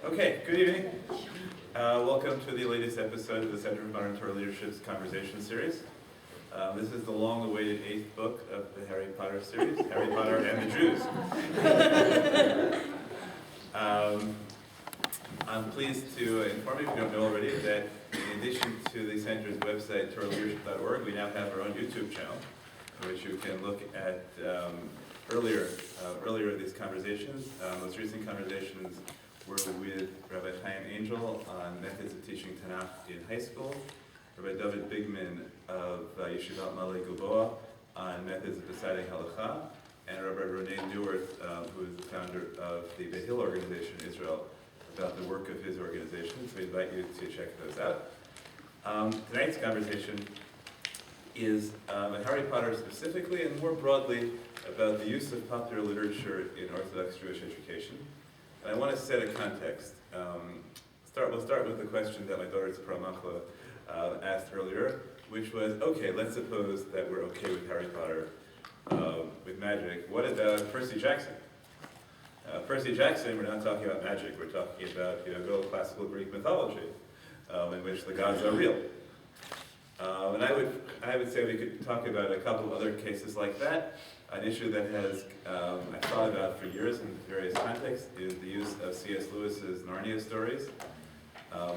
Okay, good evening. Welcome to the latest episode of the Center for Modern Torah Leadership's Conversation Series. This is the long-awaited 8th book of the Harry Potter series, Harry Potter and the Jews. I'm pleased to inform you, if you don't know already, that in addition to the Center's website, TorahLeadership.org, we now have our own YouTube channel, which you can look at earlier these conversations. Most recent conversations were with Rabbi Chaim Angel on methods of teaching Tanakh in high school, Rabbi David Bigman of Yeshivat Malay Gilboa on methods of deciding Halakhic, and Rabbi Ronay Neuwirth, who is the founder of the Hill organization in Israel, about the work of his organization. So we invite you to check those out. Tonight's conversation is Harry Potter specifically, and more broadly about the use of popular literature in Orthodox Jewish education. And I want to set a context. We'll start with the question that my daughter Tzipora Machla asked earlier, which was, okay, let's suppose that we're okay with Harry Potter, with magic. What about Percy Jackson? Percy Jackson, we're not talking about magic. We're talking about good old classical Greek mythology, in which the gods are real. And I would say we could talk about a couple of other cases like that. An issue that has I've thought about for years in various contexts is the use of C.S. Lewis's Narnia stories,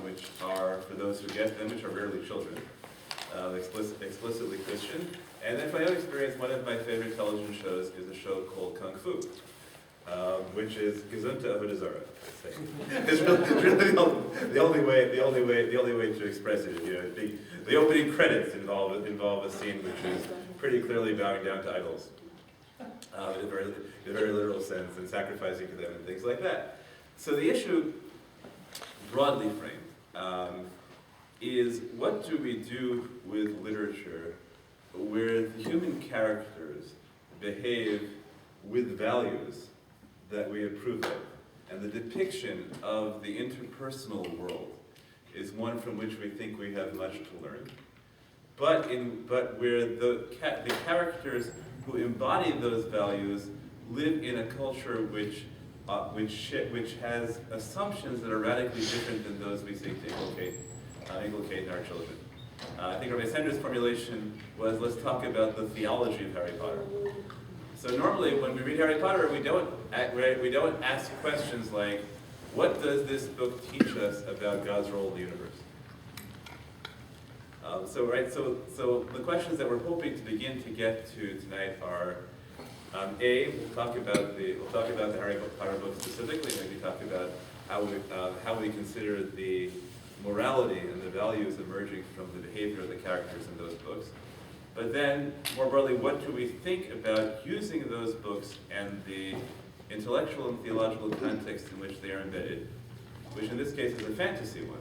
which are, for those who get them, which are rarely children, explicitly Christian. And then from my own experience, one of my favorite television shows is a show called Kung Fu, which is Gesundta Avodah Zarah. It's really the only way to express it. The opening credits involve a scene which is pretty clearly bowing down to idols, in a very literal sense, and sacrificing to them and things like that. So the issue, broadly framed, is what do we do with literature where the human characters behave with values that we approve of, and the depiction of the interpersonal world is one from which we think we have much to learn, but where the characters who embody those values live in a culture which has assumptions that are radically different than those we seek to inculcate in our children. I think Rabbi Sendor's formulation was, let's talk about the theology of Harry Potter. So normally when we read Harry Potter, we don't ask questions like, what does this book teach us about God's role in the universe? So the questions that we're hoping to begin to get to tonight are, we'll talk about the Harry Potter book specifically, maybe talk about how we consider the morality and the values emerging from the behavior of the characters in those books. But then, more broadly, what do we think about using those books and the intellectual and theological context in which they are embedded, which in this case is a fantasy one,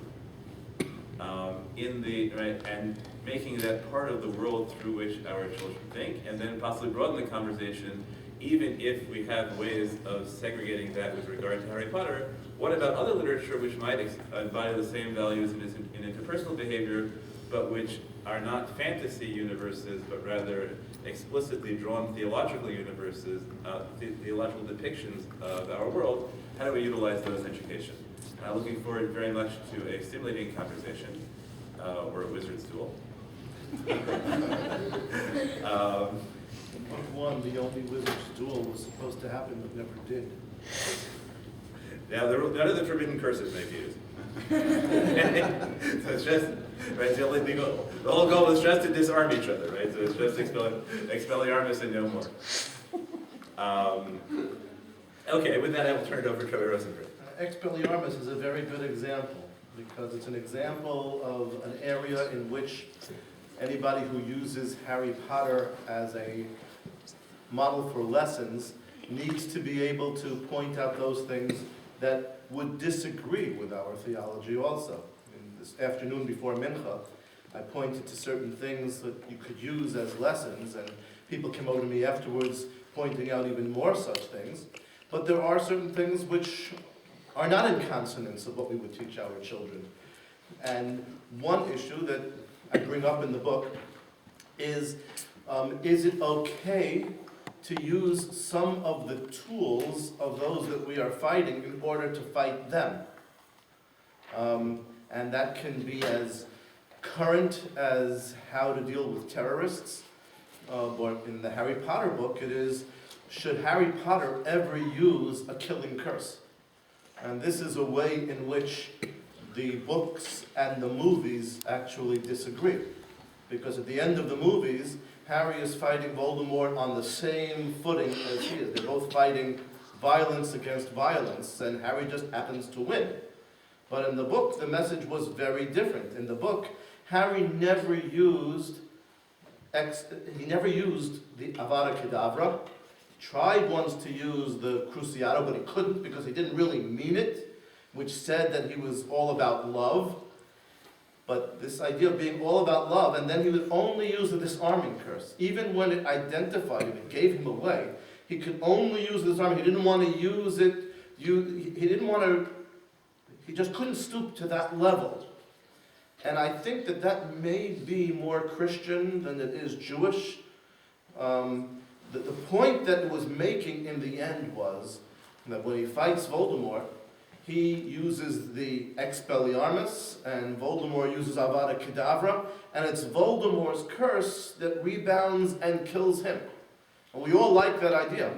and making that part of the world through which our children think, and then possibly broaden the conversation, even if we have ways of segregating that with regard to Harry Potter. What about other literature which might embody the same values in interpersonal behavior, but which are not fantasy universes, but rather explicitly drawn theological universes, theological depictions of our world? How do we utilize those in education? I'm looking forward very much to a stimulating conversation, or a wizard's duel. The only wizard's duel was supposed to happen but never did. Now, none of the forbidden curses may be used. So it's just, right, the whole goal is just to disarm each other, right? So it's just Expelliarmus and no more. Okay, with that I will turn it over to Rabbi Rosenberg. Expelliarmus is a very good example, because it's an example of an area in which anybody who uses Harry Potter as a model for lessons needs to be able to point out those things that would disagree with our theology also. This afternoon before Mincha, I pointed to certain things that you could use as lessons, and people came over to me afterwards pointing out even more such things. But there are certain things which are not in consonance of what we would teach our children. And one issue that I bring up in the book is it okay to use some of the tools of those that we are fighting in order to fight them? And that can be as current as how to deal with terrorists. But in the Harry Potter book, it is, should Harry Potter ever use a killing curse? And this is a way in which the books and the movies actually disagree. Because at the end of the movies, Harry is fighting Voldemort on the same footing as he is. They're both fighting violence against violence, and Harry just happens to win. But in the book, the message was very different. In the book, Harry never used the Avada Kedavra. He tried once to use the Cruciato, but he couldn't because he didn't really mean it, which said that he was all about love. But this idea of being all about love, and then he would only use the disarming curse. Even when it identified him, it gave him away, he could only use the disarming. He didn't want to use it, he just couldn't stoop to that level. And I think that that may be more Christian than it is Jewish. The point that it was making in the end was that when he fights Voldemort, he uses the Expelliarmus, and Voldemort uses Avada Kedavra, and it's Voldemort's curse that rebounds and kills him. And we all like that idea,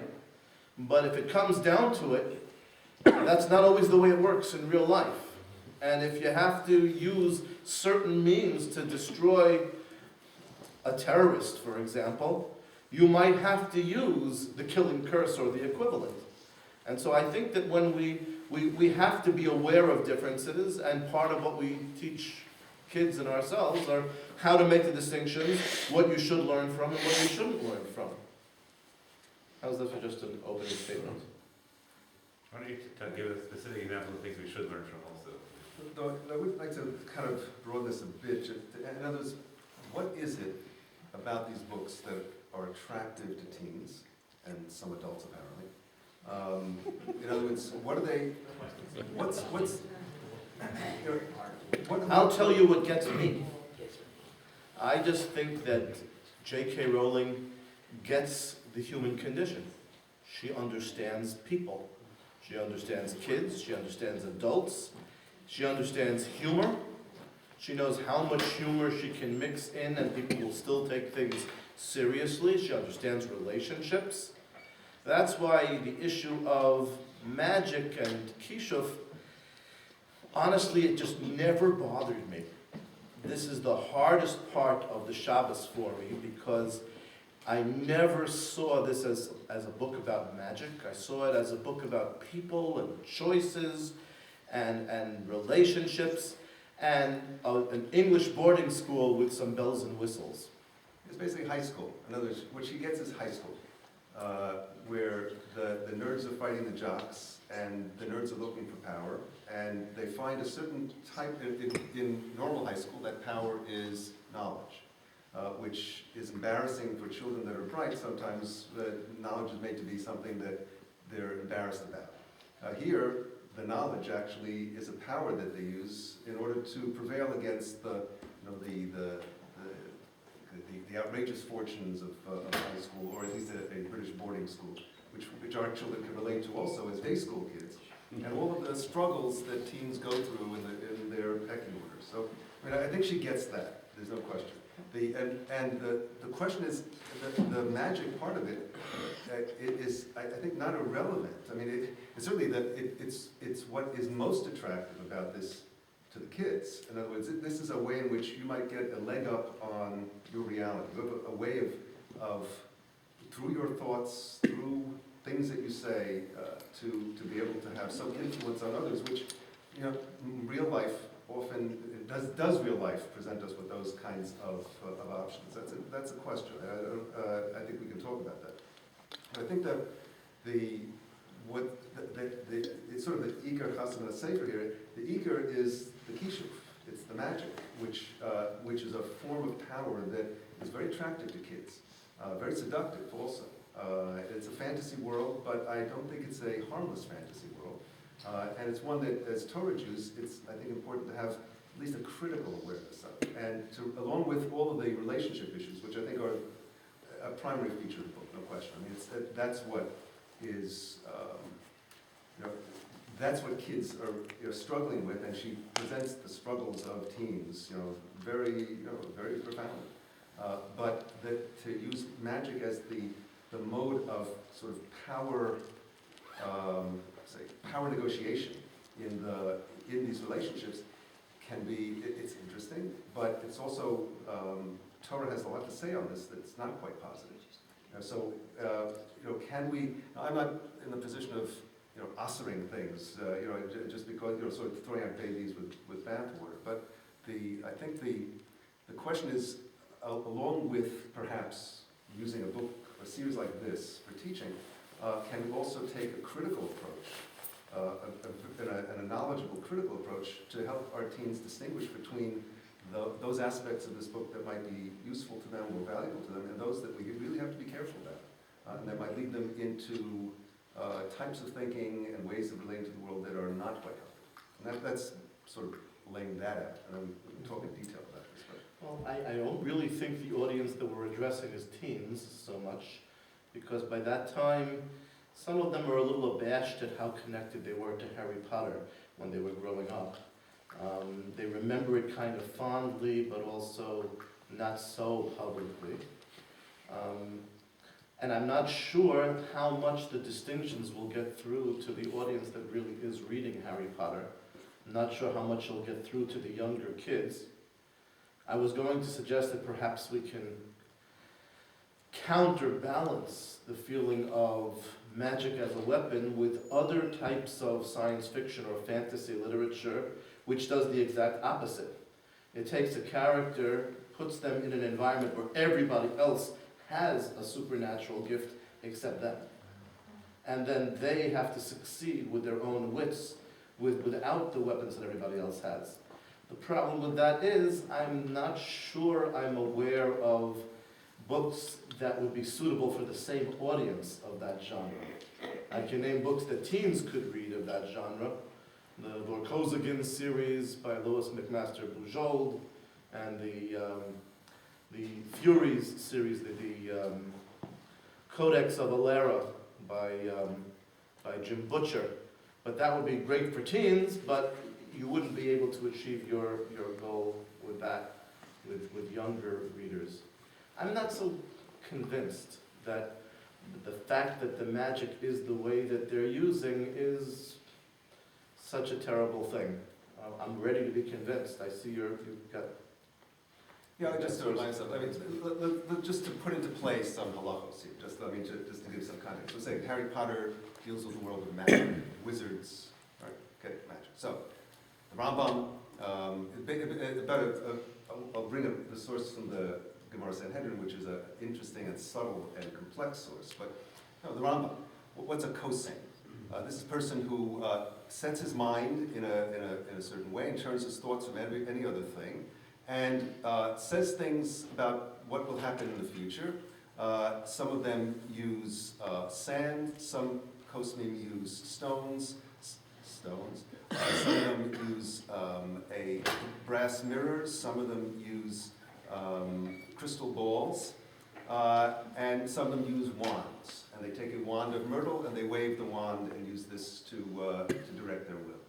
but if it comes down to it, that's not always the way it works in real life. And if you have to use certain means to destroy a terrorist, for example, you might have to use the killing curse or the equivalent. And so I think that when we have to be aware of differences, and part of what we teach kids and ourselves are how to make the distinctions, what you should learn from and what you shouldn't learn from. How's that for just an opening statement? Why don't you give a specific example of things we should learn from also? No, I would like to kind of broaden this a bit. In other words, what is it about these books that are attractive to teens and some adults apparently? In other words, what are they? I'll tell you what gets me. I just think that J.K. Rowling gets the human condition. She understands people. She understands kids. She understands adults. She understands humor. She knows how much humor she can mix in and people will still take things seriously. She understands relationships. That's why the issue of magic and kishuf, honestly, it just never bothered me. This is the hardest part of the Shabbos for me because I never saw this as a book about magic. I saw it as a book about people and choices and relationships and an English boarding school with some bells and whistles. It's basically high school. In other words, what she gets is high school, where the nerds are fighting the jocks and the nerds are looking for power, and they find a certain type in normal high school. That power is knowledge. Which is embarrassing for children that are bright. Sometimes knowledge is made to be something that they're embarrassed about. Here, the knowledge actually is a power that they use in order to prevail against the outrageous fortunes of high school, or at least a British boarding school, which our children can relate to also as day school kids, and all of the struggles that teens go through in their pecking order. So, I mean, I think she gets that. There's no question. The question is, the magic part of it is, I think, not irrelevant. I mean, it's certainly that it's what is most attractive about this to the kids. In other words, this is a way in which you might get a leg up on your reality. You have a way of through your thoughts, through things that you say, to be able to have some influence on others, which, real life often does real life present us with those kinds of options? That's a question. I think we can talk about that. But I think that it's sort of the Iker Chasana Sefer here. The Iker is the kishuf. It's the magic, which is a form of power that is very attractive to kids, very seductive also. It's a fantasy world, but I don't think it's a harmless fantasy world. And it's one that, as Torah Jews, it's, I think, important to have at least a critical awareness of, and along with all of the relationship issues, which I think are a primary feature of the book, no question. I mean, that's what is that's what kids are struggling with, and she presents the struggles of teens, very profoundly. But that to use magic as the mode of sort of power, power negotiation in these relationships can be, it's interesting, but it's also, Torah has a lot to say on this that's not quite positive. So, can we, I'm not in the position of, ushering things, just because, sort of throwing out babies with bathwater, but I think the question is, along with perhaps using a book, a series like this for teaching, can we also take a critical approach, and a knowledgeable critical approach to help our teens distinguish between those aspects of this book that might be useful to them or valuable to them, and those that we really have to be careful about, and that might lead them into types of thinking and ways of relating to the world that are not quite helpful. And that's sort of laying that out, and then we can talk in detail about this. Well, I don't really think the audience that we're addressing is teens so much, because by that time, some of them are a little abashed at how connected they were to Harry Potter when they were growing up. They remember it kind of fondly, but also not so publicly. And I'm not sure how much the distinctions will get through to the audience that really is reading Harry Potter. I'm not sure how much it'll get through to the younger kids. I was going to suggest that perhaps we can counterbalance the feeling of magic as a weapon with other types of science fiction or fantasy literature, which does the exact opposite. It takes a character, puts them in an environment where everybody else has a supernatural gift except them. And then they have to succeed with their own wits, without the weapons that everybody else has. The problem with that is, I'm not sure I'm aware of books that would be suitable for the same audience of that genre. I can name books that teens could read of that genre. The Vorkosigan series by Louis McMaster Bujold, and the Furies series, the Codex of Alera by Jim Butcher. But that would be great for teens, but you wouldn't be able to achieve your goal with that, with younger readers. I'm not so convinced that the fact that the magic is the way that they're using is such a terrible thing. I'm ready to be convinced. I see you've got... Yeah, just to remind myself, just to put into place some halachos here, just to give some context. So saying Harry Potter deals with the world of magic, wizards, right? Okay, magic. So, the Rambam, I'll bring the source from the Gemara Sanhedrin, which is an interesting and subtle and complex source. But the Rambam, what's a kosein? This is a person who sets his mind in a certain way and turns his thoughts from any other thing, and says things about what will happen in the future. Some of them use sand, some kosenim use stones. Some of them use a brass mirrors, some of them use crystal balls, and some of them use wands. And they take a wand of myrtle and they wave the wand and use this to direct their will.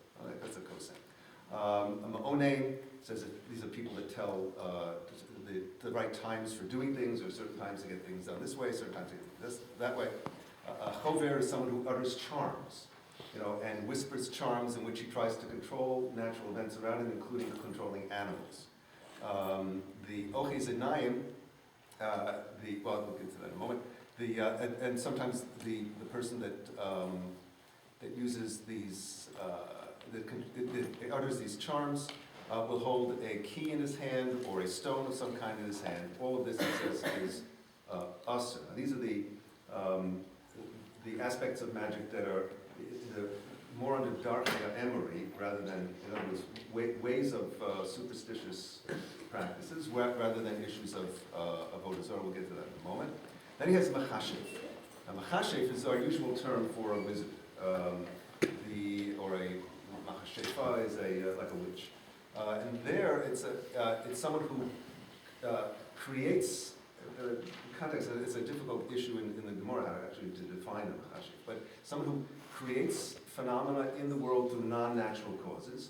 That's a kosein. A ma'onein says that these are people that tell the right times for doing things, or certain times to get things done this way, certain times to get this that way. A chover is someone who utters charms, and whispers charms in which he tries to control natural events around him, including controlling animals. The oches enayim, well, we'll get to that in a moment. And sometimes the person that uses these, that utters these charms, will hold a key in his hand or a stone of some kind in his hand. All of this, he says, is asur. These are the aspects of magic that are more under dark emery rather than, in other words, ways of superstitious practices rather than issues of avodah zarah. We'll get to that in a moment. Then he has machashev. Now, machashev is our usual term for a wizard, or a machashefa is like a witch. And there, it's someone who creates. Context. It's a difficult issue in the Gemara how actually to define a machashev, but someone who creates phenomena in the world through non-natural causes.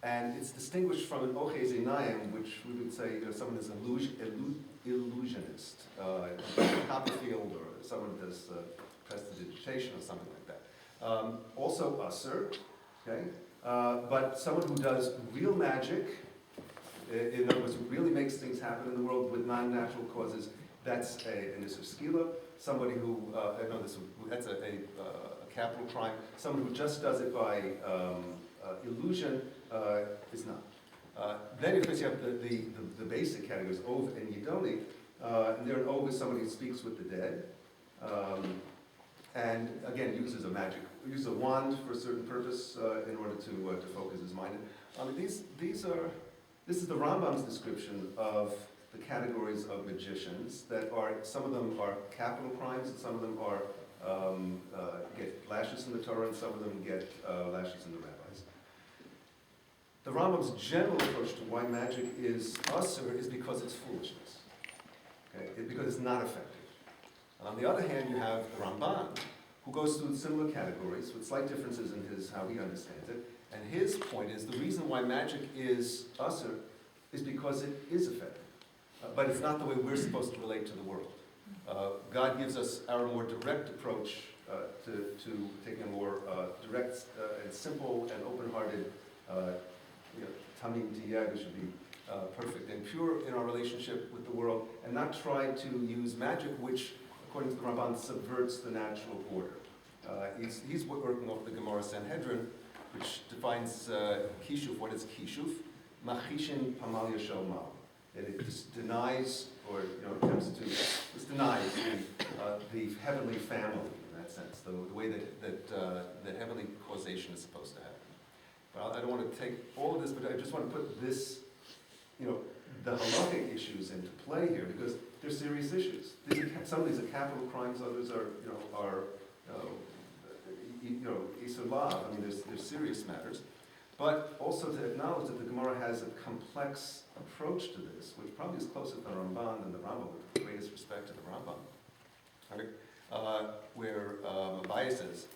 And it's distinguished from an ochez einayim, which we would say someone is an illusionist, Copperfield, or someone who does prestidigitation or something like that. Also usher, okay? But someone who does real magic, in other words, really makes things happen in the world with non-natural causes, that's an isser skila. Somebody who, that's a capital crime. Someone who just does it by illusion is not. Then, of course, you have the basic categories, Ov and Yidoni. And there, an Ov is somebody who speaks with the dead. And again, uses a wand for a certain purpose in order to focus his mind. This is the Rambam's description of the categories of magicians that are, some of them are capital crimes, and some of them are get lashes in the Torah, and some of them get lashes in the rabbis. The Rambam's general approach to why magic is usur is because it's foolishness, okay? Because it's not effective. And on the other hand, you have the Ramban, who goes through similar categories with slight differences in how he understands it. And his point is the reason why magic is usur is because it is effective. But it's not the way we're supposed to relate to the world. God gives us our more direct approach to taking a more direct and simple and open-hearted, tamim tiyeh, we should be perfect and pure in our relationship with the world, and not try to use magic, which, according to the Ramban, subverts the natural order. He's working off the Gemara Sanhedrin, which defines kishuv. What is kishuv? Machishin pamal yashol mal. It just denies, or attempts to, this denies the heavenly family in that sense, the way that heavenly causation is supposed to happen. Well, I don't want to take all of this, but I just want to put this, the halakhic issues into play here, because they're serious issues. Some of these are capital crimes, others are isur lav. I mean, there's serious matters. But also to acknowledge that the Gemara has a complex approach to this, which probably is closer to the Ramban than the Rambam, with the greatest respect to the Rambam. Right? Where Abaye says,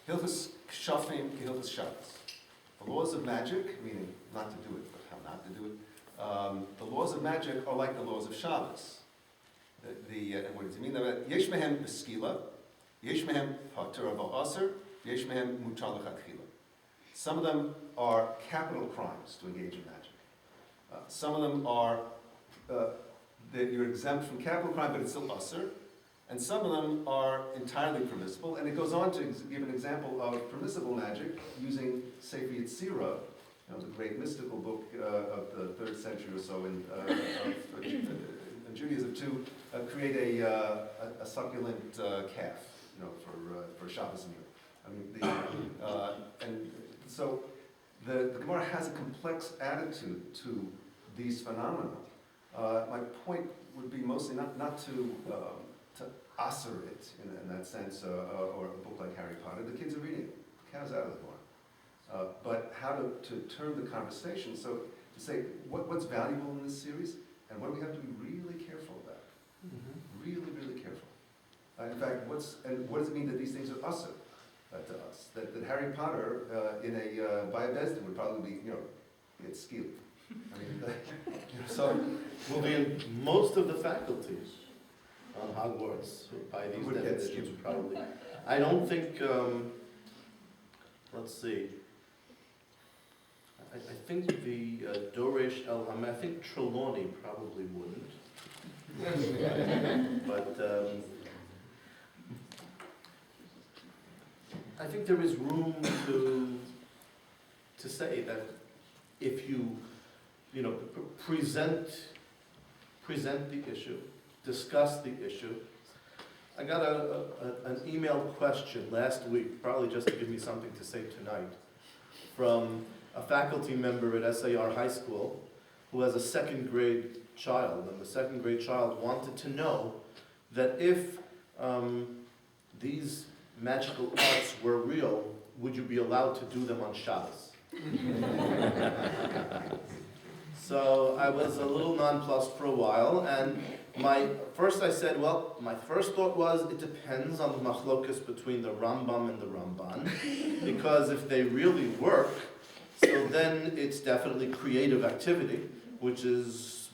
Hilchos Shafim Hilchos Shabbos. The laws of magic, meaning not to do it, but how not to do it. The laws of magic are like the laws of Shabbos. And what does he mean by that? Yesh mehem b'skila, yesh mehem haTorah v'aser, yesh mehem mutar l'chatchila. Some of them are capital crimes to engage in magic. Some of them are that you're exempt from capital crime, but it's still usur. And some of them are entirely permissible. And it goes on to give an example of permissible magic using Sefer Yetzirah, the great mystical book of the 3rd century or so in Judaism, to create a succulent calf, for Shabbos meal. So the Gemara has a complex attitude to these phenomena. My point would be mostly not to usur it in that sense, or a book like Harry Potter. The kids are reading it. The cat's out of the barn. But how to turn the conversation, so to say what's valuable in this series, and what do we have to be really careful about? Mm-hmm. Really, really careful. In fact, what does it mean that these things are usur to us? That Harry Potter in a by a Bezdin would probably be, it's skewed. I mean, so will be in most of the faculties on Hogwarts by these definitions, probably. I don't think. Let's see. I think the Doresh El Ham. I think Trelawney probably wouldn't. But I think there is room to say that if you present the issue, discuss the issue. I got an email question last week, probably just to give me something to say tonight, from a faculty member at SAR High School who has a 2nd grade child, and the 2nd grade child wanted to know that if these magical arts were real, would you be allowed to do them on Shabbos? So I was a little nonplussed for a while, and First I said, well, my first thought was it depends on the machlokas between the Rambam and the Ramban, because if they really work, so then it's definitely creative activity, which is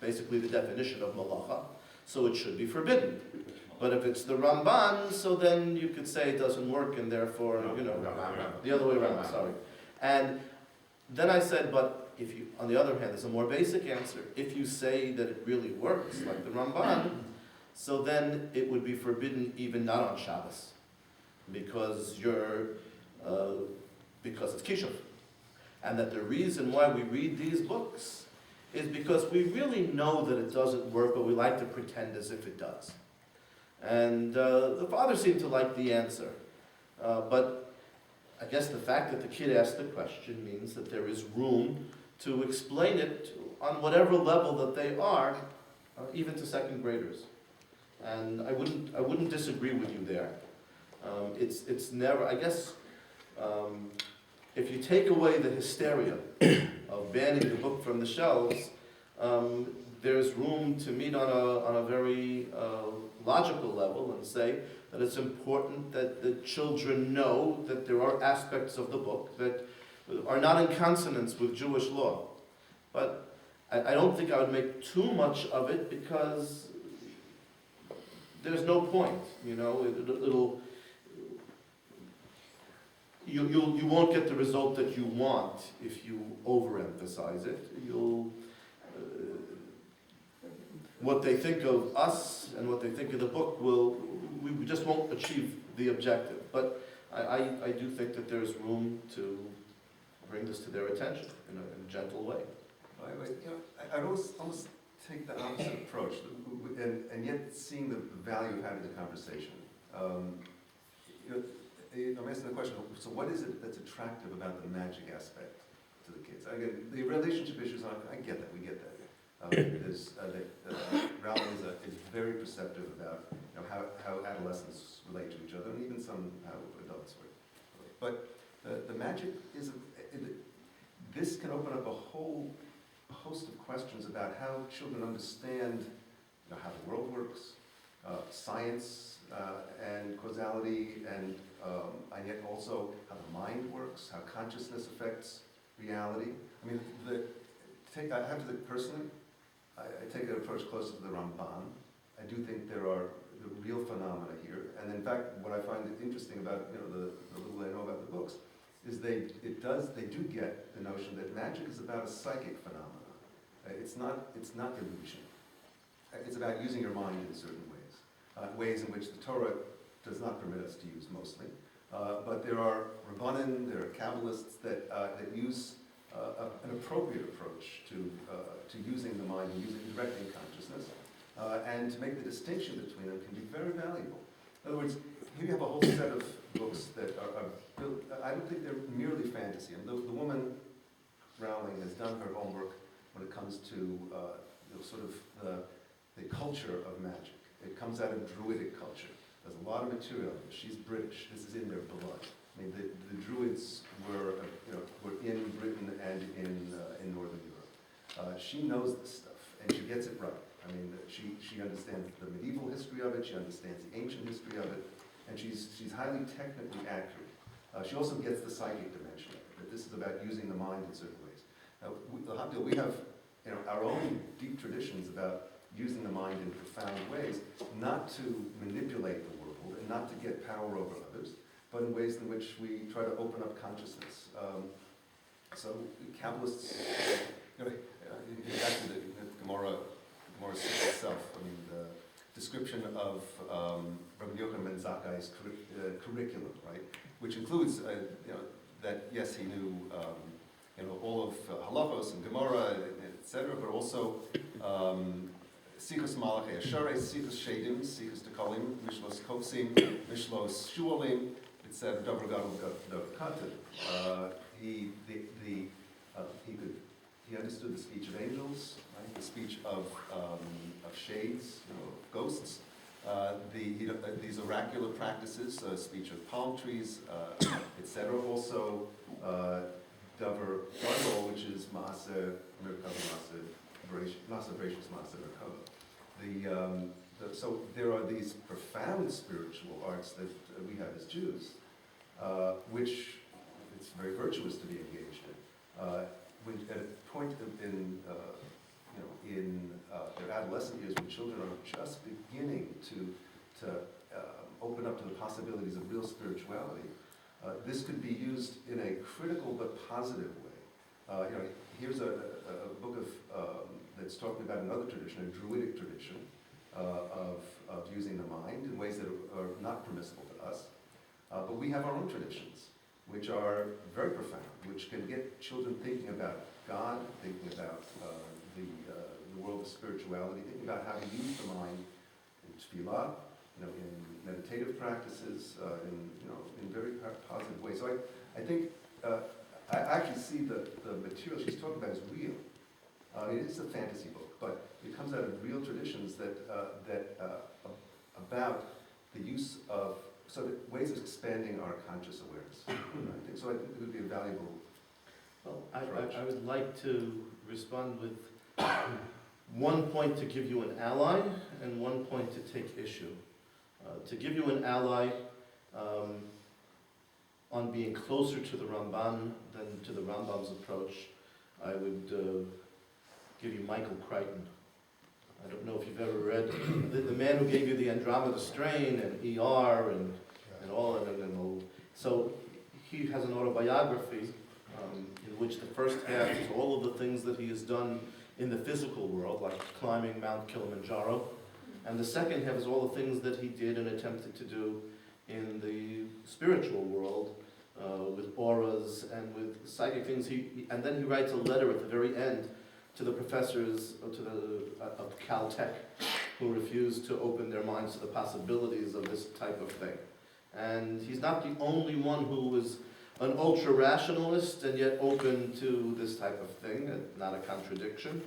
basically the definition of malacha, so it should be forbidden. But if it's the Ramban, so then you could say it doesn't work, and therefore, the other way around, sorry. And then I said, but if you, on the other hand, there's a more basic answer. If you say that it really works, like the Ramban, so then it would be forbidden even not on Shabbos, because because it's Kishuv. And that the reason why we read these books is because we really know that it doesn't work, but we like to pretend as if it does. And the father seemed to like the answer. But I guess the fact that the kid asked the question means that there is room to explain it on whatever level that they are, even to second graders. And I wouldn't disagree with you there. It's never, I guess, if you take away the hysteria of banning the book from the shelves, there's room to meet on a very logical level and say that it's important that the children know that there are aspects of the book that are not in consonance with Jewish law. But I don't think I would make too much of it because there's no point, you won't get the result that you want if you overemphasize it. What they think of us and what they think of the book we just won't achieve the objective. But I do think that there's room to bring this to their attention in a gentle way. I'd almost take the opposite approach, and yet seeing the value of having the conversation. I'm asking the question, so what is it that's attractive about the magic aspect to the kids? Again, the relationship issues, I get that, we get that. Rowling is very perceptive about how adolescents relate to each other, and even some how adults relate. But the magic is, this can open up a whole host of questions about how children understand how the world works, science and causality, and yet also how the mind works, how consciousness affects reality. I mean, I have to think personally, I take an approach closer to the Ramban. I do think there are the real phenomena here, and in fact, what I find interesting about the little I know about the books is they do get the notion that magic is about a psychic phenomenon. It's not illusion. It's about using your mind in certain ways, ways in which the Torah does not permit us to use mostly. But there are Rabbanim, there are Kabbalists that use an appropriate approach to using the mind and directing consciousness, and to make the distinction between them can be very valuable. In other words, here you have a whole set of books that are built. I don't think they're merely fantasy. And the woman, Rowling, has done her homework when it comes to sort of the culture of magic. It comes out of Druidic culture. There's a lot of material. She's British. This is in their blood. I mean, the Druids were in Britain and in Northern Europe. She knows this stuff, and she gets it right. I mean, she understands the medieval history of it. She understands the ancient history of it, and she's highly technically accurate. She also gets the psychic dimension of it. That this is about using the mind in certain ways. Now, we have our own deep traditions about using the mind in profound ways, not to manipulate the world and not to get power over others, but in ways in which we try to open up consciousness. So Kabbalists, back to the Gemara itself, I mean, the description of Rabbi Yochanan ben Zakkai's curriculum, right, which includes, that yes, he knew, all of halachos and Gemara, etc., but also Sichos Malachei Ashares, Sichos Shedim, Sichos Tekolim, Mishlos Kovsim, Mishlos Shuolim, etc. Davar Gadol Davar Katan. He understood the speech of angels, right? The speech of shades, ghosts. These oracular practices, speech of palm trees, etc. Also, Davar Gadol, which is Maaser Merkava, Maaser Bereshis, Maaser Merkava. So there are these profound spiritual arts that we have as Jews, which it's very virtuous to be engaged in. When at a point in their adolescent years, when children are just beginning to open up to the possibilities of real spirituality, this could be used in a critical but positive way. Here's a book that's talking about another tradition, a Druidic tradition, of using the mind in ways that are not permissible to us. But we have our own traditions, which are very profound, which can get children thinking about God, thinking about the world of spirituality, thinking about how to use the mind in tefillah, in meditative practices, in very positive ways. So I think I actually see the material she's talking about as real. It is a fantasy book, but it comes out of real traditions about the use of ways of expanding our conscious awareness. I think it would be a valuable. Well, I would like to respond with one point to give you an ally and one point to take issue. To give you an ally on being closer to the Ramban than to the Rambam's approach, I would give you Michael Crichton. I don't know if you've ever read the man who gave you the Andromeda Strain and ER and all of it. So he has an autobiography in which the first half is all of the things that he has done in the physical world, like climbing Mount Kilimanjaro, and the second half is all the things that he did and attempted to do in the spiritual world with auras and with psychic things. And then he writes a letter at the very end to the professors of Caltech who refused to open their minds to the possibilities of this type of thing. And he's not the only one who was an ultra-rationalist and yet open to this type of thing, not a contradiction.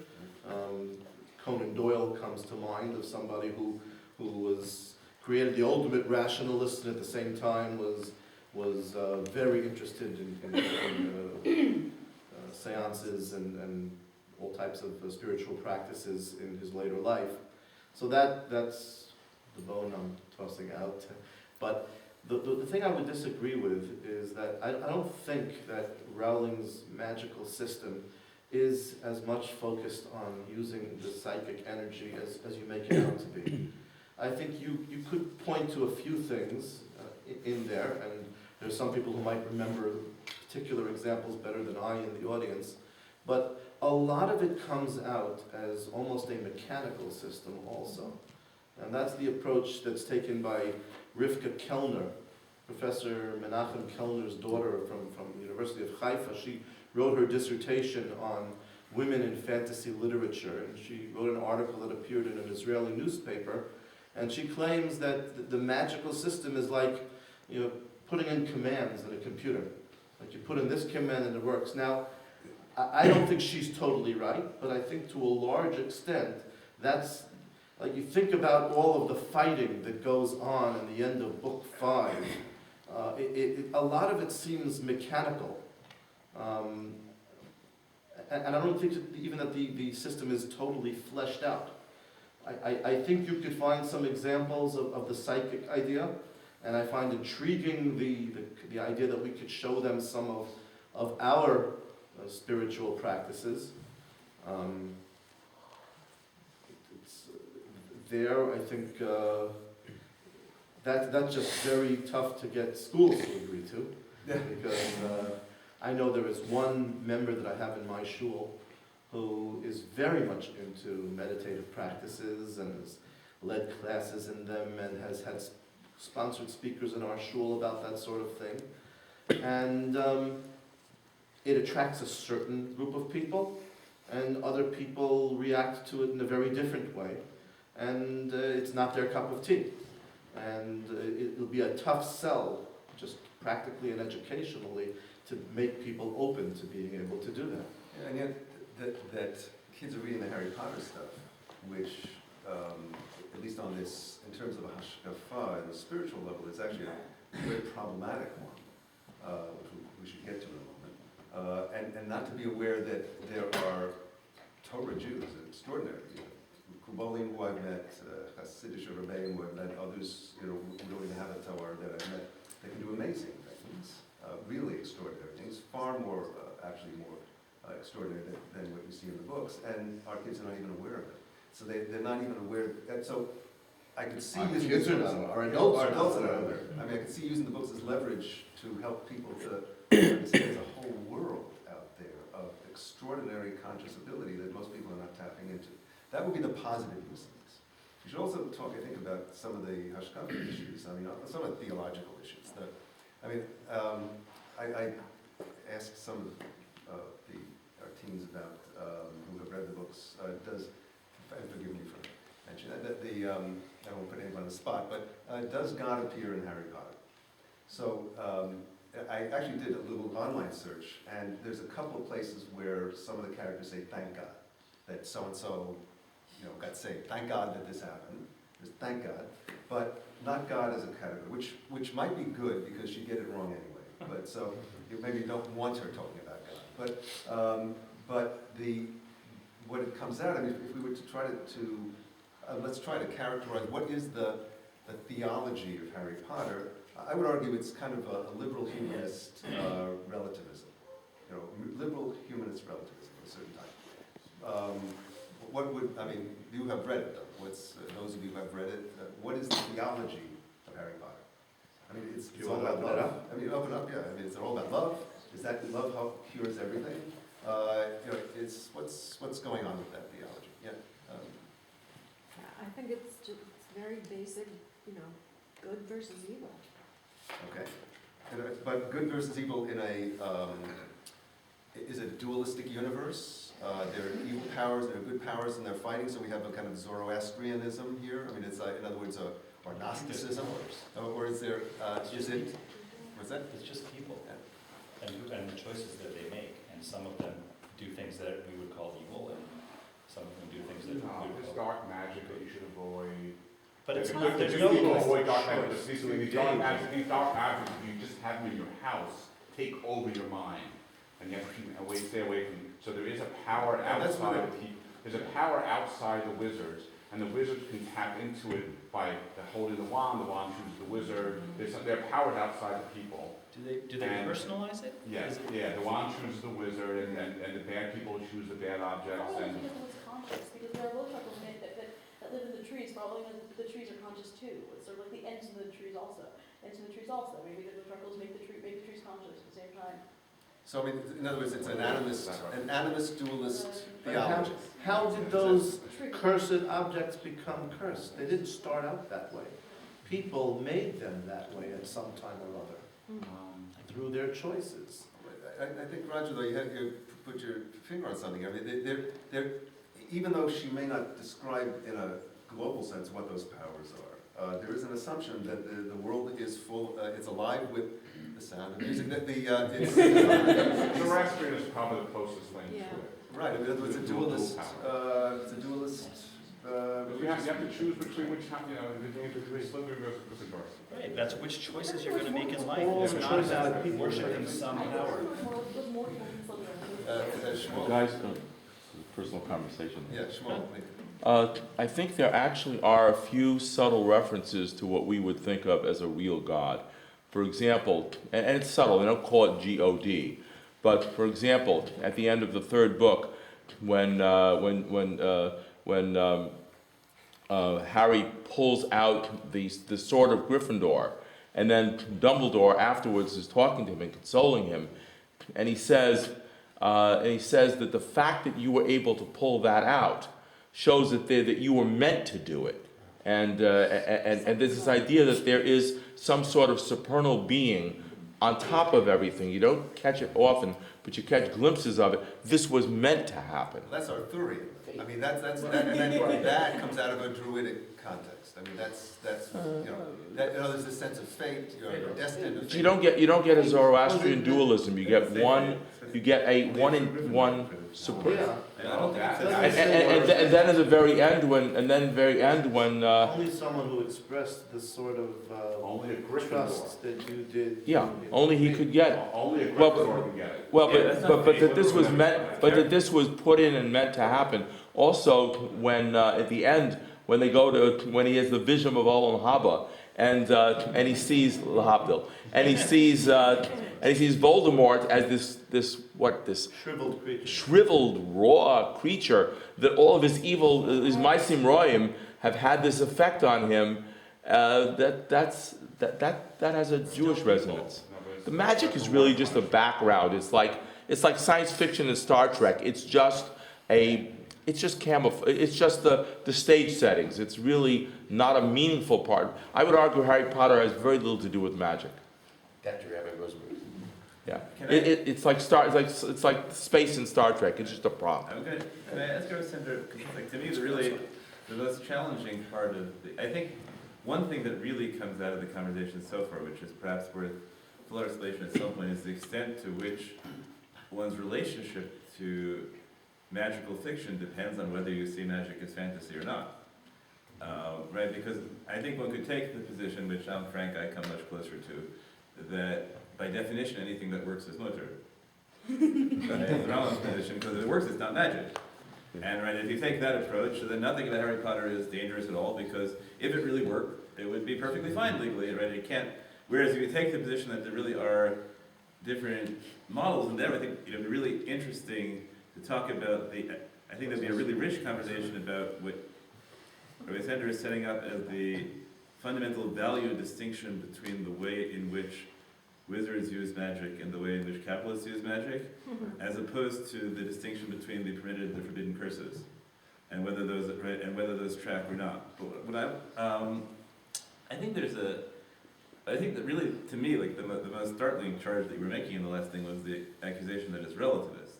Conan Doyle comes to mind of somebody who was created the ultimate rationalist and at the same time was very interested in seances and all types of spiritual practices in his later life. So that's the bone I'm tossing out. But the thing I would disagree with is that I don't think that Rowling's magical system is as much focused on using the psychic energy as you make it out to be. I think you could point to a few things in there, and there's some people who might remember particular examples better than I in the audience, but a lot of it comes out as almost a mechanical system also. And that's the approach that's taken by Rivka Kellner, Professor Menachem Kellner's daughter from the University of Haifa. She wrote her dissertation on women in fantasy literature, and she wrote an article that appeared in an Israeli newspaper, and she claims that the magical system is like, putting in commands in a computer. Like you put in this command and it works. Now, I don't think she's totally right, but I think to a large extent, that's, like you think about all of the fighting that goes on in the end of book 5, a lot of it seems mechanical. And I don't think even that the system is totally fleshed out. I think you could find some examples of the psychic idea, and I find intriguing the idea that we could show them some of our spiritual practices. It's there, I think that's just very tough to get schools to agree to, because I know there is one member that I have in my shul who is very much into meditative practices and has led classes in them and has had sponsored speakers in our shul about that sort of thing. And it attracts a certain group of people, and other people react to it in a very different way. And it's not their cup of tea. And it'll be a tough sell, just practically and educationally, to make people open to being able to do that. Yeah, and yet that kids are reading the Harry Potter stuff, which, at least on this, in terms of a hashkafa, at a spiritual level, is actually a very problematic one, which we should get to in a moment. And not to be aware that there are Torah Jews, extraordinary, of Kubolim who I've met, Hasidic Rebbeim who I've met, others, who don't even have a Torah that I've met, they can do amazing things, really extraordinary things, far more, actually more extraordinary than what you see in the books, and our kids are not even aware of it. So they're not even aware, so I could see Our using kids the are books. not, our adults Our are adults not are not aware. aware. I mean, I could see using the books as leverage to help people to understand there's a whole world out there of extraordinary conscious ability that most people are not tapping into. That would be the positive use of this. We should also talk, I think, about some of the hashkafa issues. I mean, some of the theological issues. I asked some of our teens about who have read the books. And forgive me for mentioning that. I won't put anyone on the spot, but does God appear in Harry Potter? So I actually did a little online search, and there's a couple of places where some of the characters say, "Thank God that so and so, got saved. Thank God that this happened." There's "Thank God," but not God as a category, which might be good because you get it wrong anyway. But so you maybe don't want her talking about God. But what it comes out, I mean, if we were to try to let's try to characterize what is the theology of Harry Potter. I would argue it's kind of a liberal humanist relativism. Liberal humanist relativism of a certain type. You have read it though. Those of you who have read it, what is the theology of Harry Potter? I mean, it's You all wanna about open it love. up? I mean, open up, yeah. I mean, it's all about love. Is that love how cures everything? It's what's going on with that theology? Yeah. I think it's very basic, good versus evil. Okay. But good versus evil in is a dualistic universe. There are evil powers, there are good powers, and they're fighting. So we have a kind of Zoroastrianism here. I mean, it's in other words, or Gnosticism, or is there? Is it? What's that? It's just people and the choices that they make, and some of them do things that we would call evil, and some of them do things that we would It's call. dark magic that you should avoid. But it's There's not. There's people no. avoid dark magic. choice. These dark magic, if you just have them in your house, take over your mind, and you have to stay away from. So there is a power that's what outside. There's a power outside the wizards, and the wizards can tap into it by holding the wand. The wand chooses the wizard. There are powers outside the people. Do they personalize it? Yes, yeah. The wand chooses the wizard, and the bad people choose the bad objects. Probably And because it was conscious, because there are little truckles that live in the trees, probably because the trees are conscious too. It's sort of like the ends of the trees also. Maybe the truckles make the trees conscious at the same time. So I mean, in other words, it's an animist dualist But theology. how did those cursed objects become cursed? They didn't start out that way. People made them that way at some time or other through their choices. I think, Roger, though, you put your finger on something. I mean, they're even though she may not describe in a global sense what those powers are, there is an assumption that the world is full, it's alive with the sound of music. Zoroastrian is probably the closest thing to Yeah. it. Right, in other words, it's a dualist. You have to choose between between Slytherin versus Gryffindor. Right. That's which choices you're going to make in life. All It's the not choices about that people worshiping make. some power. There's more people than Shmuel. Guys, personal conversation. Yeah, Shmuel. I think there actually are a few subtle references to what we would think of as a real God. For example, and it's subtle, they don't call it G-O-D, but for example, at the end of the third book, when Harry pulls out the sword of Gryffindor, and then Dumbledore afterwards is talking to him and consoling him, and he says that the fact that you were able to pull that out shows that you were meant to do it, and there's this idea that there is some sort of supernal being on top of everything. You don't catch it often, but you catch glimpses of it. This was meant to happen. That's Arthurian. I mean, that comes out of a druidic context. I mean, there's this sense of fate. You're destined to But fate. you don't get a Zoroastrian dualism. You get a one-in-one super. Yeah. And I don't think it's And then at the very end, when Only someone who expressed the sort of Only a trust Gryffindor. that you did. only he could get it. Only a Well, Gryffindor can get it. Well, Yeah, that's not but that fate. this was meant, but that this was put in and meant to happen. also when at the end when he has the vision of Olam Haba and he sees Lahabdil and he sees Voldemort as this Shriveled creature. shriveled raw creature, that all of his evil, his Maisim Roim, have had this effect on him. That has a Jewish resonance. The magic is really just a background. It's like science fiction and Star Trek. It's just camouflage. It's just the stage settings. It's really not a meaningful part. I would argue Harry Potter has very little to do with magic. Dr. Rabbi Rosenberg. Yeah, it's like space in Star Trek. It's just a prop. Okay, can I ask Rabbi Sendor, like, to me, the most challenging part of I think one thing that really comes out of the conversation so far, which is perhaps worth full explanation at some point, is the extent to which one's relationship to magical fiction depends on whether you see magic as fantasy or not. Right? Because I think one could take the position, which I'm frank, I come much closer to, that by definition anything that works is mutter. Right? The Rambam's position, because if it works, it's not magic. And right, if you take that approach, then nothing about Harry Potter is dangerous at all, because if it really worked, it would be perfectly fine legally, right? It can't. Whereas if you take the position that there really are different models in there, I think it'd be really interesting to talk about I think there'd be a really rich conversation about what Rabbi Sendor is setting up as the fundamental value distinction between the way in which wizards use magic and the way in which Kabbalists use magic, as opposed to the distinction between the permitted and the forbidden curses, and whether those track or not. But what I think that really, to me, like the most startling charge that you were making in the last thing was the accusation that it's relativist.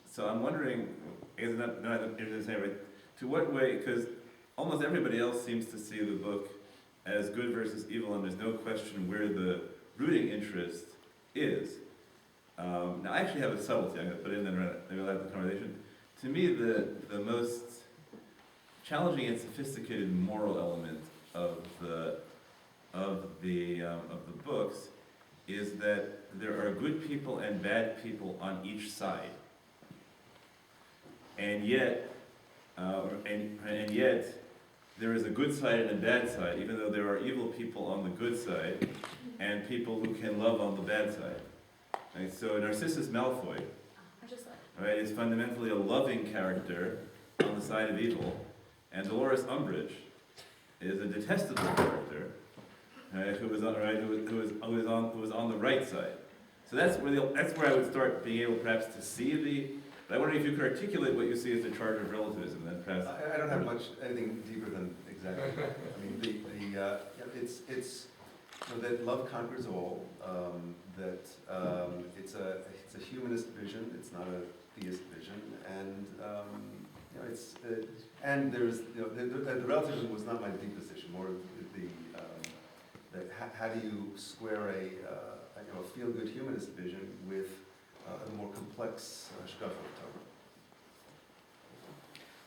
So I'm wondering, to what way, because almost everybody else seems to see the book as good versus evil, and there's no question where the rooting interest is. Now, I actually have a subtlety I'm going to put in, then maybe we'll have the conversation. To me, the most challenging and sophisticated moral element of the books is that there are good people and bad people on each side, and yet there is a good side and a bad side, even though there are evil people on the good side and people who can love on the bad side. Right? So Narcissus Malfoy, right, is fundamentally a loving character on the side of evil, and Dolores Umbridge is a detestable character, right, who was on the right side. So that's where I would start being able perhaps to see But I wonder if you could articulate what you see as the charge of relativism, then perhaps. I don't have anything deeper than exactly. I mean, it's that love conquers all. That it's a humanist vision. It's not a theist vision, and and there's the relativism was not my deep position. More how do you square a feel-good humanist vision with a more complex shkaf of Torah.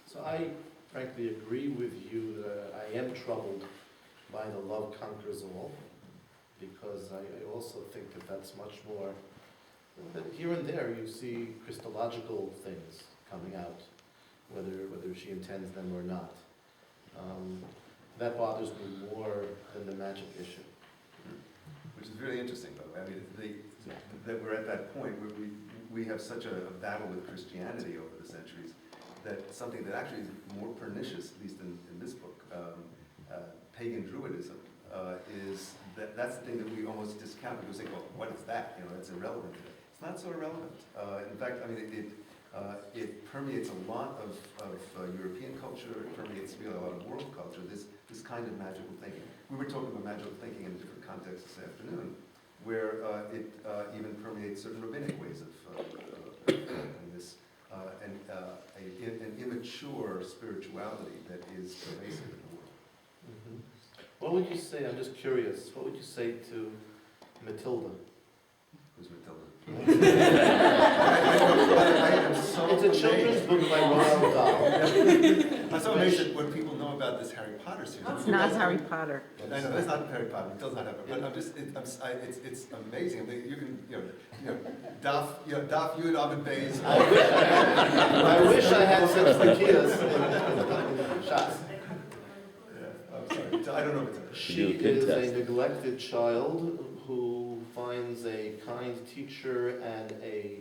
So I frankly agree with you that I am troubled by the love conquers all, because I also think that that's much more, that here and there you see Christological things coming out, whether she intends them or not. That bothers me more than the magic issue. Which is really interesting, by the way. I mean, that we're at that point where we have such a battle with Christianity over the centuries, that something that actually is more pernicious, at least in this book, pagan Druidism, is that's the thing that we almost discount. People say, well, what is that? It's irrelevant. It's not so irrelevant. In fact, I mean, it permeates a lot of European culture. It permeates really a lot of world culture. This kind of magical thinking. We were talking about magical thinking in a different context this afternoon, where it even permeates certain rabbinic ways of this, an immature spirituality that is pervasive in the world. Mm-hmm. What would you say, I'm just curious, what would you say to Matilda? Who's Matilda? It's a children's book by Roald Dahl. I'm so amazed at what people know about this Harry Potter series. It's not Harry Potter. I know, that's not Harry Potter. It does not have it. But it's amazing. I mean, you can, Daf Yud Amud Beis. I wish I had such Zacchaeus in Shas. Yeah, I'm sorry. I don't know if it's. She is a neglected child who finds a kind teacher and a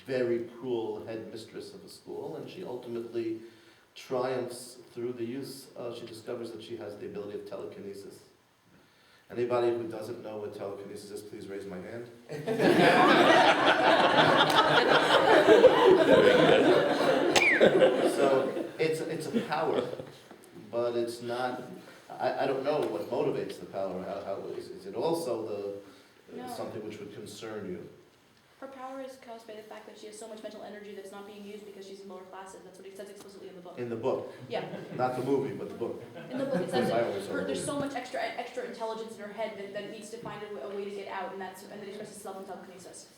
very cruel headmistress of a school, and she ultimately triumphs through the use. She discovers that she has the ability of telekinesis. Anybody who doesn't know what telekinesis is, please raise my hand. So it's a power, but it's not. I don't know what motivates the power. How is it also No. something which would concern you? Her power is caused by the fact that she has so much mental energy that's not being used because she's in lower classes. That's what he says explicitly in the book. In the book, Yeah, not the movie, but the book. in the book it says I that always saw the there's movie. so much extra intelligence in her head that needs to find a way to get out, and that expresses itself in telekinesis.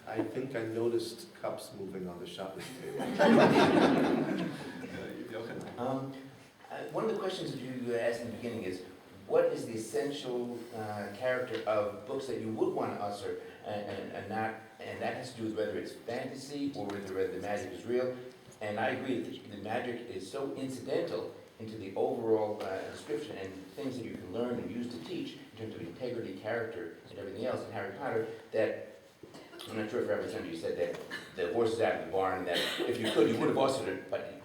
I think I noticed cups moving on the shopping table. One of the questions that you asked in the beginning is, what is the essential character of books that you would want to usher and not, and that has to do with whether it's fantasy or whether the magic is real. And I agree that the magic is so incidental into the overall description and things that you can learn and use to teach in terms of integrity, character, and everything else in Harry Potter that, I'm not sure if Rabbi Sendor, you said that the horse is out of the barn, and that if you could, you would have ushered it, but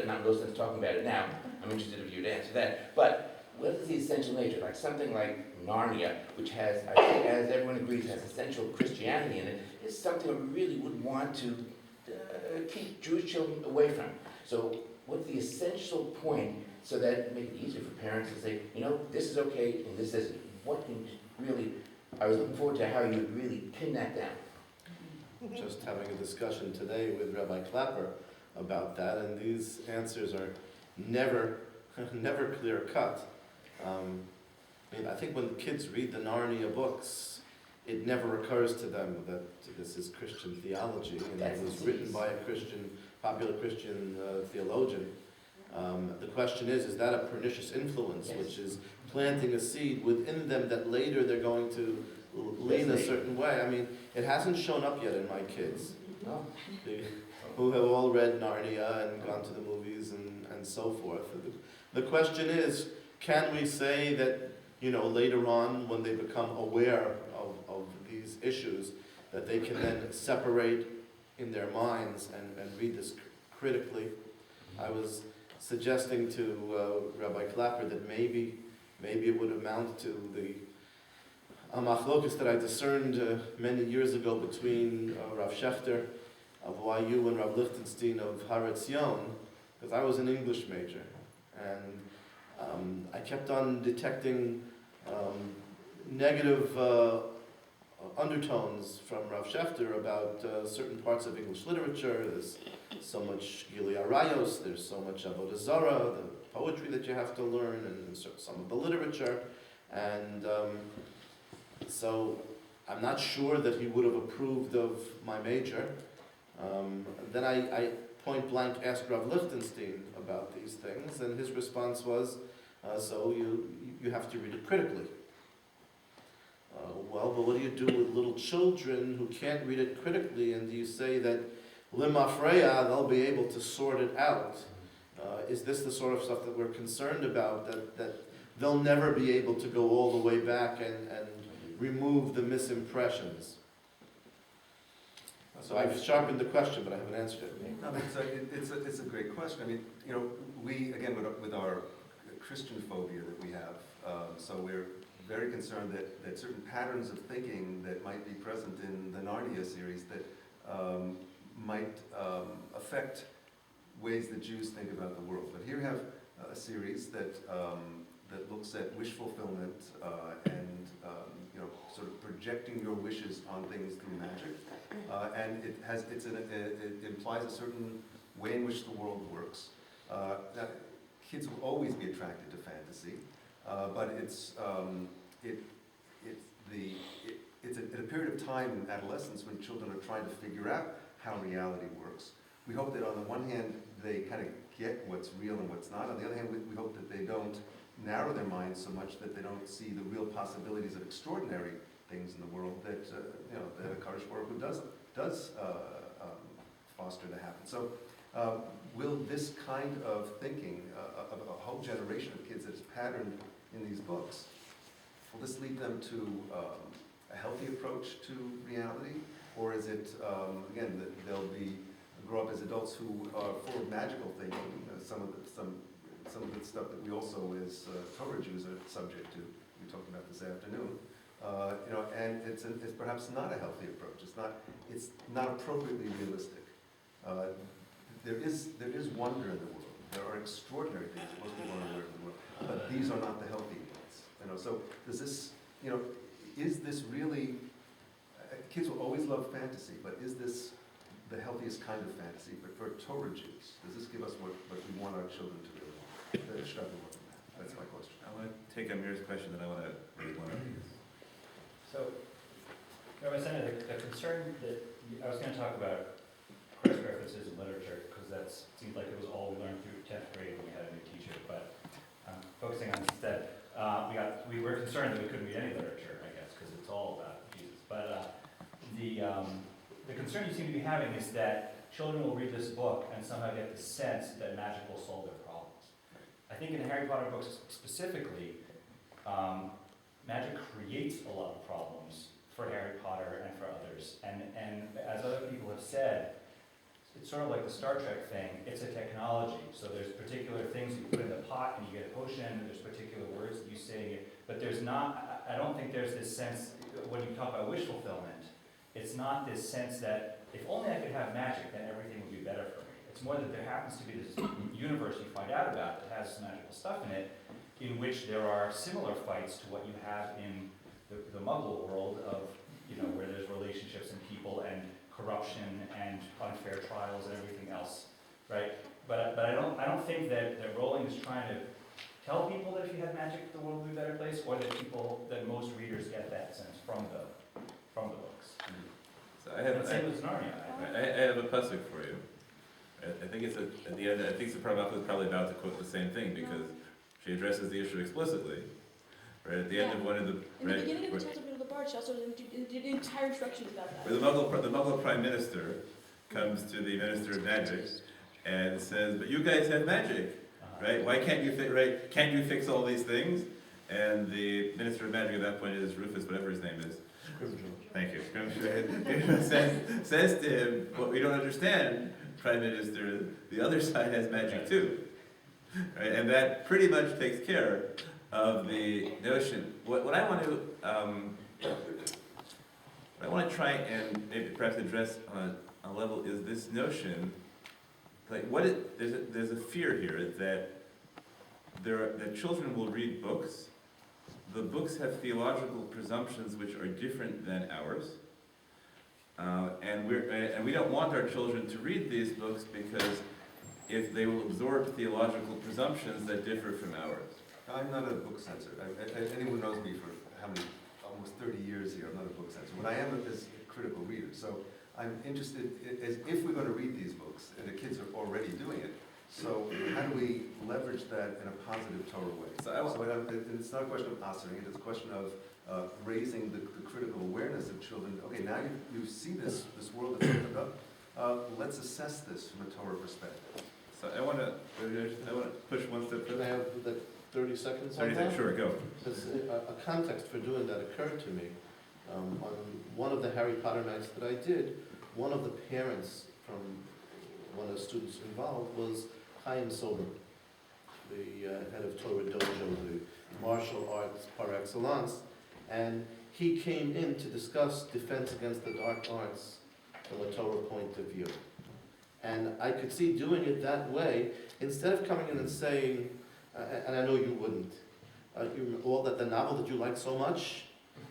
not no sense talking about it now. I'm interested if you would answer that. But what is the essential nature? Like something like Narnia, which has, I think, as everyone agrees, has essential Christianity in it, is something we really would want to keep Jewish children away from. So what's the essential point so that it make it easier for parents to say, you know, this is okay and this isn't? What can really, I was looking forward to how you would really pin that down. Just having a discussion today with Rabbi Klapper about that, and these answers are never clear cut. I think when kids read the Narnia books, it never occurs to them that this is Christian theology, and it was written by a popular Christian theologian. The question is that a pernicious influence, Yes. which is planting a seed within them that later they're going to lean a certain way? I mean, it hasn't shown up yet in my kids, No? who have all read Narnia and gone to the movies and so forth. The question is, can we say that, later on, when they become aware of these issues, that they can then separate in their minds and read this critically? I was suggesting to Rabbi Klapper that maybe it would amount to the machlokus that I discerned many years ago between Rav Schechter of YU and Rav Lichtenstein of Har Etzion, because I was an English major, and I kept on detecting negative undertones from Rav Schechter about certain parts of English literature. There's so much Gili Arayos, there's so much Avodah Zarah, the poetry that you have to learn, and some of the literature. And so I'm not sure that he would have approved of my major. Then I point blank asked Rav Lichtenstein about these things, and his response was, so you have to read it critically. Well, but what do you do with little children who can't read it critically, and do you say that limafreya, they'll be able to sort it out? Is this the sort of stuff that we're concerned about, that they'll never be able to go all the way back and remove the misimpressions? So I've sharpened the question, but I haven't answered it. No, it's a great question. I mean, we, again, with our Christian phobia that we have, so we're very concerned that certain patterns of thinking that might be present in the Narnia series that might affect ways that Jews think about the world. But here we have a series that looks at wish fulfillment and sort of projecting your wishes on things through magic, and it implies a certain way in which the world works. That kids will always be attracted to fantasy, but it's at a period of time in adolescence when children are trying to figure out how reality works. We hope that on the one hand they kind of get what's real and what's not. On the other hand, we hope that they don't narrow their minds so much that they don't see the real possibilities of extraordinary things in the world that, that a Kaddish Baruch Hu does foster to happen. So will this kind of thinking of a whole generation of kids that's patterned in these books, will this lead them to a healthy approach to reality? Or is it, again, that they'll grow up as adults who are full of magical thinking, some of the stuff that we also as Torah Jews are subject to, we talked about this afternoon, and it's perhaps not a healthy approach. It's not appropriately realistic. There is wonder in the world. There are extraordinary things that most people aren't aware of in the world, but these are not the healthy ones. So does this, is this really? Kids will always love fantasy, but is this the healthiest kind of fantasy? But for Torah Jews, does this give us what we want our children to really want? Should I be more than that? That's my question. I want to take Amir's question, then I want to read one of these. So, Rabbi Sendor, the concern that, I was going to talk about Christ references in literature, because that seemed like it was all we learned through 10th grade when we had a new teacher, but focusing on instead, we were concerned that we couldn't read any literature, I guess, because it's all about Jesus. But the concern you seem to be having is that children will read this book and somehow get the sense that magic will solve their problems. I think in the Harry Potter books specifically, magic creates a lot of problems for Harry Potter and for others. And as other people have said, it's sort of like the Star Trek thing. It's a technology. So there's particular things you put in the pot and you get a potion, and there's particular words that you say. But there's not, I don't think there's this sense, when you talk about wish fulfillment, it's not this sense that if only I could have magic, then everything would be better for me. It's more that there happens to be this universe you find out about that has magical stuff in it, in which there are similar fights to what you have in the Muggle world of, where there's relationships and people and corruption and unfair trials and everything else, right? But I don't think that Rowling is trying to tell people that if you had magic, the world would be a better place, or that most readers get that sense from the books. So I have a pasuk for you. I think it's at the end. I think the Prabhupada is probably about to quote the same thing because she addresses the issue explicitly. Right at the end of one of the. In the beginning of the chapter of the Bard, she also did entire instructions about that. Where the Muggle Prime Minister comes to the Minister of Magic and says, "But you guys have magic, right? Why can't you Can't you fix all these things?" And the Minister of Magic at that point is Rufus, whatever his name is. Thank you. says to him, "What we don't understand, Prime Minister, the other side has magic too." Right? And that pretty much takes care of the notion. What I want to try and maybe perhaps address on a level is this notion, like there's a fear here that children will read books. The books have theological presumptions which are different than ours, and we don't want our children to read these books because if they will absorb theological presumptions that differ from ours. I'm not a book censor. Anyone knows me for almost 30 years here, I'm not a book censor. What I am is a critical reader. So I'm interested if we're going to read these books, and the kids are already doing it, so how do we leverage that in a positive Torah way? It's not a question of answering it, it's a question of raising the critical awareness of children. Okay, now you see this world that's opened up. Let's assess this from a Torah perspective. So I want to push one step Can I further. have 30 seconds on 30 that? seconds, sure, go. Because a context for doing that occurred to me. On one of the Harry Potter nights that I did, one of the parents from one of the students involved was Chaim Sober, the head of Torah Dojo, the martial arts par excellence, and he came in to discuss defense against the dark arts from a Torah point of view. And I could see doing it that way, instead of coming in and saying, and I know you wouldn't, all that the novel that you like so much,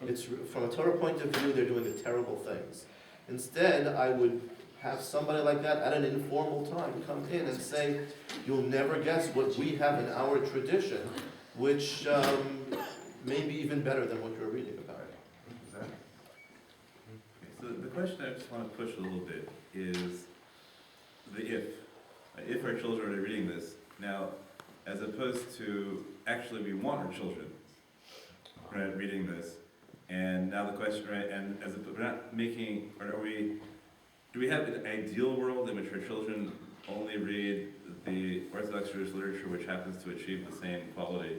it's from a Torah point of view, they're doing the terrible things. Instead, I would have somebody like that at an informal time come in and say, you'll never guess what we have in our tradition, which may be even better than what you're reading about. Okay, so the question I just want to push a little bit is the if our children are reading this. Now, as opposed to actually we want our children reading this, And now the question, right, and as a, we're not making, or are we, do we have an ideal world in which our children only read the Orthodox Jewish literature which happens to achieve the same quality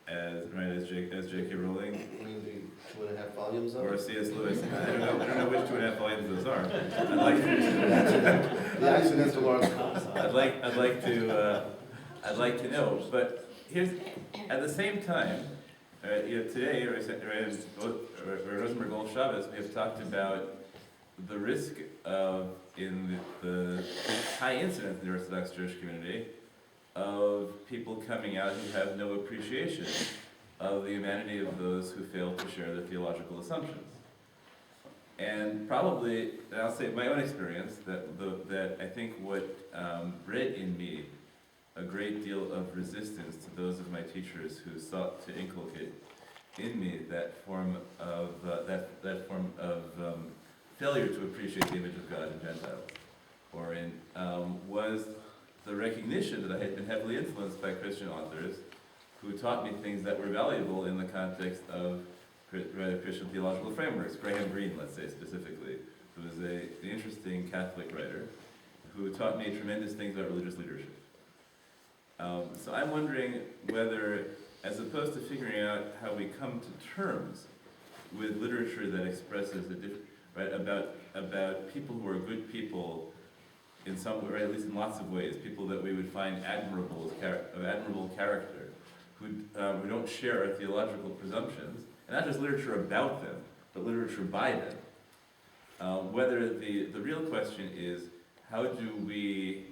as, right, as J.K. Rowling? I mean, the 2.5 volumes of Or it? C.S. Lewis? I don't know which 2.5 volumes those are. I'd like, The accidental article. I'd like to know, but here's, at the same time, today, Rosenberg Gold Shabbos, we have talked about the risk of, in the high incidence in the Orthodox Jewish community, of people coming out who have no appreciation of the humanity of those who fail to share their theological assumptions. And probably, and I'll say my own experience, that I think what bred in me a great deal of resistance to those of my teachers who sought to inculcate in me that form of failure to appreciate the image of God in Gentiles, or in was the recognition that I had been heavily influenced by Christian authors who taught me things that were valuable in the context of Christian theological frameworks. Graham Greene, let's say specifically, who was an interesting Catholic writer who taught me tremendous things about religious leadership. So I'm wondering whether, as opposed to figuring out how we come to terms with literature that expresses about people who are good people in some way, or at least in lots of ways, people that we would find admirable character, who don't share our theological presumptions, and not just literature about them, but literature by them. Whether the real question is, how do we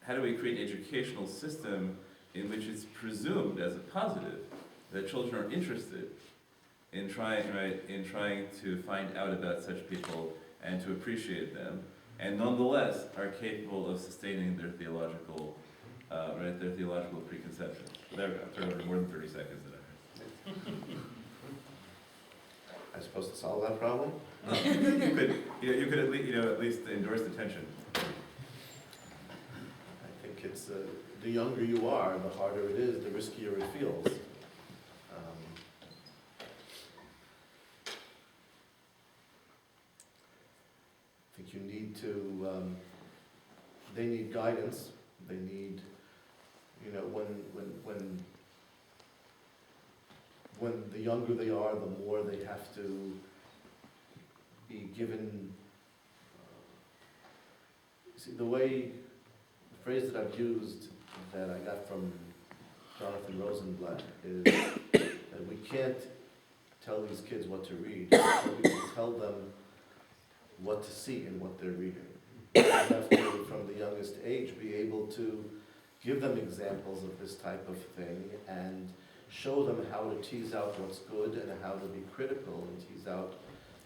create an educational system in which it's presumed as a positive that children are interested in trying to find out about such people and to appreciate them, and nonetheless are capable of sustaining their theological preconceptions. There we go. I've turned over more than 30 seconds there. Am I supposed to solve that problem? You could at least endorse the tension. I think it's, the younger you are, the harder it is, the riskier it feels. I think you need to, they need guidance, they need, when the younger they are, the more they have to be given, see, the phrase that I've used that I got from Jonathan Rosenblatt is that we can't tell these kids what to read, but we can tell them what to see in what they're reading. We have to, from the youngest age, be able to give them examples of this type of thing and show them how to tease out what's good and how to be critical and tease out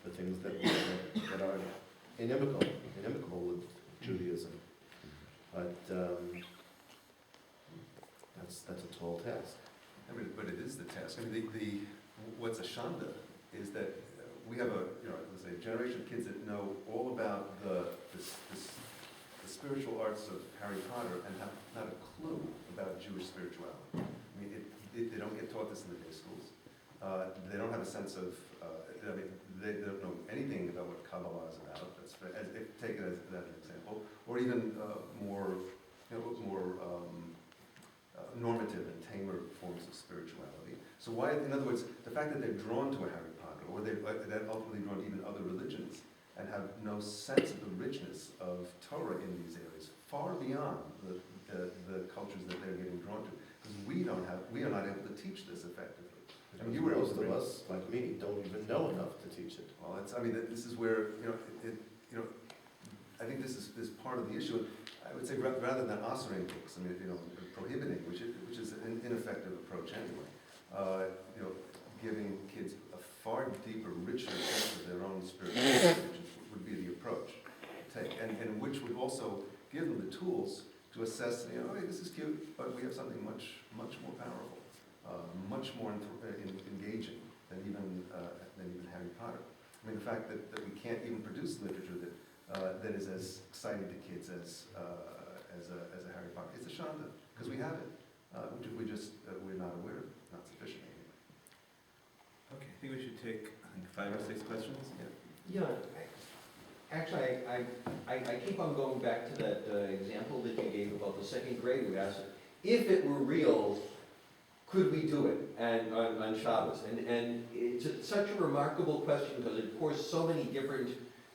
the things that are inimical with Judaism. But that's a tall task. I mean, but it is the task. I mean, what's a shanda is that we have let's say, a generation of kids that know all about the spiritual arts of Harry Potter and have not a clue about Jewish spirituality. I mean, they don't get taught this in the day schools. They don't have a sense of, they don't know anything about what Kabbalah is about. Take it as an example, or even more normative and tamer forms of spirituality. So why, in other words, the fact that they're drawn to a Harry Potter, or they're ultimately drawn to even other religions, and have no sense of the richness of Torah in these areas, far beyond the cultures that they're getting drawn to, because we are not able to teach this effectively. I mean, Most of us, like me, don't even know enough to teach it. Well, this is where I think this is part of the issue. I would say rather than ossuring books, prohibiting, which is an ineffective approach anyway. Giving kids a far deeper, richer sense of their own spirituality would be the approach to take, and which would also give them the tools to assess. Hey, this is cute, but we have something much more powerful, much more engaging than even Harry Potter. I mean, the fact that we can't even produce literature that is as exciting to kids as a Harry Potter. It's a shanda because we have it. We're not aware of, not sufficient. Okay, I think we should take 5 or 6 questions? Yeah. Yeah, actually, I keep on going back to that example that you gave about the second grade. We asked, if it were real, could we do it and on Shabbos? And it's such a remarkable question because it pours so many different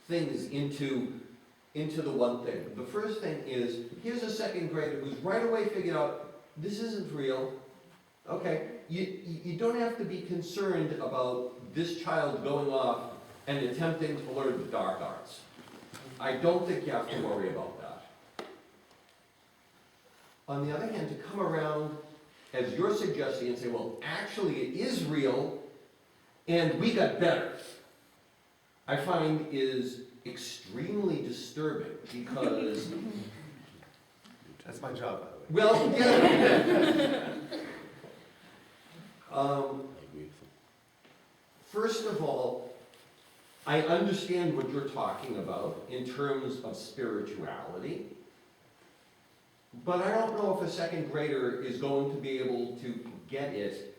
things into the one thing. The first thing is, here's a second grader who's right away figured out, this isn't real. Okay, you don't have to be concerned about this child going off and attempting to learn the dark arts. I don't think you have to worry about that. On the other hand, to come around, as you're suggesting, and say, well, actually it is real, and we got better, I find is extremely disturbing, because, That's my job, by the way. well, yeah. First of all, I understand what you're talking about in terms of spirituality, but I don't know if a second grader is going to be able to get it